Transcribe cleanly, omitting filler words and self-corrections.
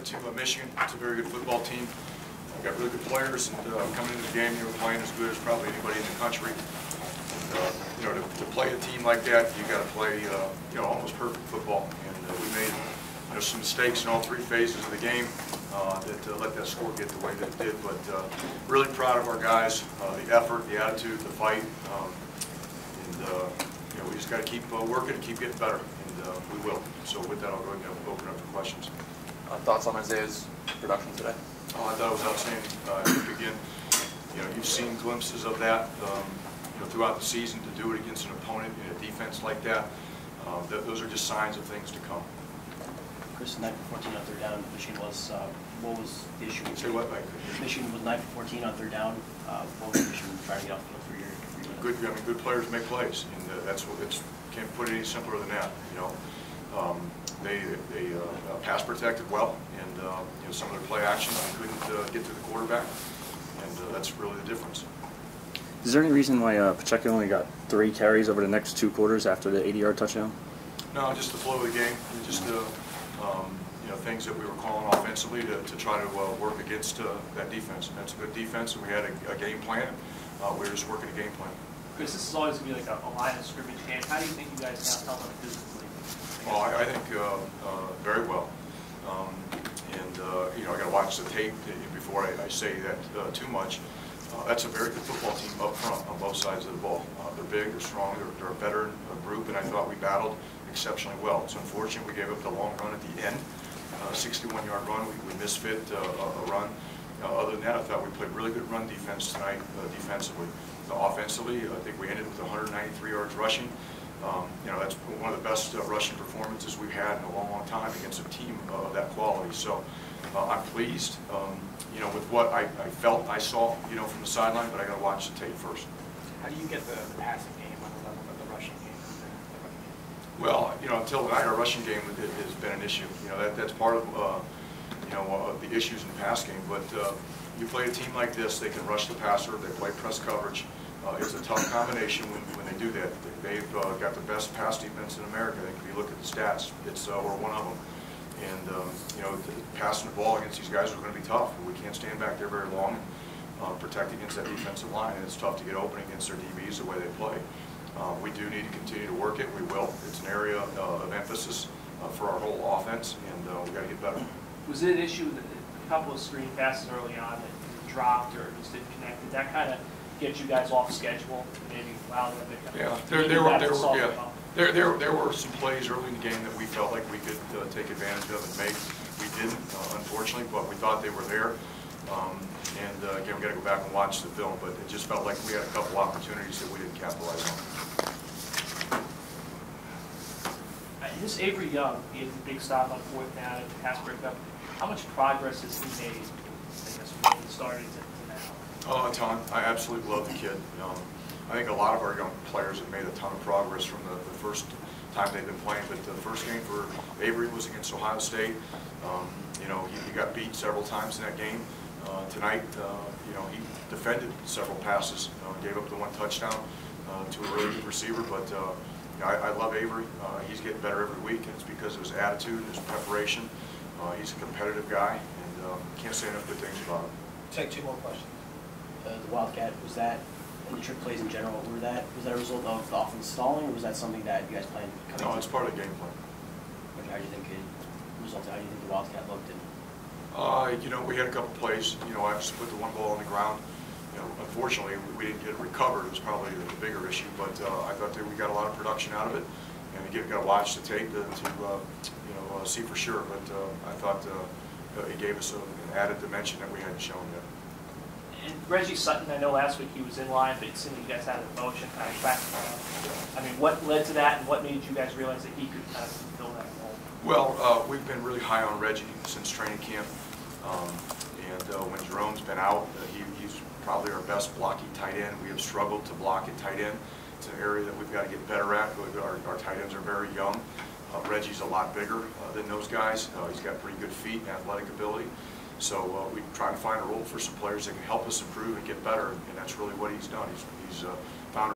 To Michigan. It's a very good football team. We've got really good players, and coming into the game, they were playing as good as probably anybody in the country. And, you know, to play a team like that, you got to play, you know, almost perfect football. And we made, you know, some mistakes in all three phases of the game that let that score get the way that it did. But really proud of our guys, the effort, the attitude, the fight, and you know, we just got to keep working and keep getting better, and we will. So with that, I'll go ahead and open up for questions. Thoughts on Isaiah's production today? Oh, I thought it was outstanding. I think, again, you know, you've seen glimpses of that, you know, throughout the season. To do it against an opponent in a defense like that, those are just signs of things to come. Chris, 9 for 14 on third down. Michigan was, what was the issue? Say what, Mike? Michigan was 9 for 14 on third down. What was Michigan trying to get off the field for your Good, I mean, good players make plays, and that's what it's. Can't put it any simpler than that. You know, they pass protected well, and you know, some of their play actions they couldn't get to the quarterback, and that's really the difference. Is there any reason why Pacheco only got 3 carries over the next 2 quarters after the 80-yard touchdown? No, just the flow of the game, and just you know, things that we were calling offensively to try to work against that defense. And that's a good defense, and we had a game plan. We were just working a game plan. Chris, this is always going to be like a line of scrimmage game. How do you think you guys now tell them physically? Well, I think very well. And you know, I got to watch the tape before I say that too much. That's a very good football team up front on both sides of the ball. They're big, they're strong, they're a veteran group, and I thought we battled exceptionally well. It's unfortunate we gave up the long run at the end, 61-yard run. We misfit a run. Other than that, I thought we played really good run defense tonight defensively. Offensively, I think we ended with 193 yards rushing. You know, that's one of the best rushing performances we've had in a long, long time against a team of that quality. So I'm pleased, you know, with what I felt I saw, you know, from the sideline, but I got to watch the tape first. How do you get the passing game on the level of the rushing game? Well, you know, until tonight, our rushing game has been an issue. You know, that's part of, you know, the issues in the pass game. But you play a team like this, they can rush the passer, they play press coverage. It's a tough combination when they do that. They've got the best pass defense in America. I think if you look at the stats, we're one of them. And you know, passing the ball against these guys is going to be tough. We can't stand back there very long and protect against that defensive line. And it's tough to get open against their DBs the way they play. We do need to continue to work it. We will. It's an area of emphasis for our whole offense, and we got to get better. Was it an issue that a couple of screen passes early on that dropped or just didn't connect? Did that kind of get you guys off schedule? Maybe allow them to there were some plays early in the game that we felt like we could take advantage of and make. We didn't, unfortunately, but we thought they were there. And again, we got to go back and watch the film, but it just felt like we had a couple opportunities that we didn't capitalize on. This Avery Young, he had a big stop on 4th down at the pass breakup. How much progress has he made, I guess, from when he started to now? Oh, a ton. I absolutely love the kid. I think a lot of our young players have made a ton of progress from the first time they've been playing, but the first game for Avery was against Ohio State. You know, he got beat several times in that game. Tonight, you know, he defended several passes, gave up the 1 touchdown to a really good receiver, but you know, I love Avery. He's getting better every week, and it's because of his attitude and his preparation. He's a competitive guy, and can't say enough good things about him. Take 2 more questions. The Wildcat, was that, and the trick plays in general, was that a result of the offense stalling, or was that something that you guys planned? No, it's part of the game plan. How do you think it resulted? How do you think the Wildcat looked? You know, we had a couple plays. You know, I just put the 1 ball on the ground. You know, unfortunately, we didn't get it recovered. It was probably the bigger issue, but I thought that we got a lot of production out of it. And again, got to watch the tape to you know, see for sure. But I thought it gave us an added dimension that we hadn't shown yet. And Reggie Sutton, I know last week he was in line, but it seemed like you guys had an emotion kind of track. I mean, what led to that, and what made you guys realize that he could kind of fill that role? Well, we've been really high on Reggie since training camp, and when Jerome's been out, he's probably our best blocking tight end. We have struggled to block at tight end. It's an area that we've got to get better at. Our tight ends are very young. Reggie's a lot bigger than those guys. He's got pretty good feet and athletic ability. So we're trying to find a role for some players that can help us improve and get better, and that's really what he's done. He's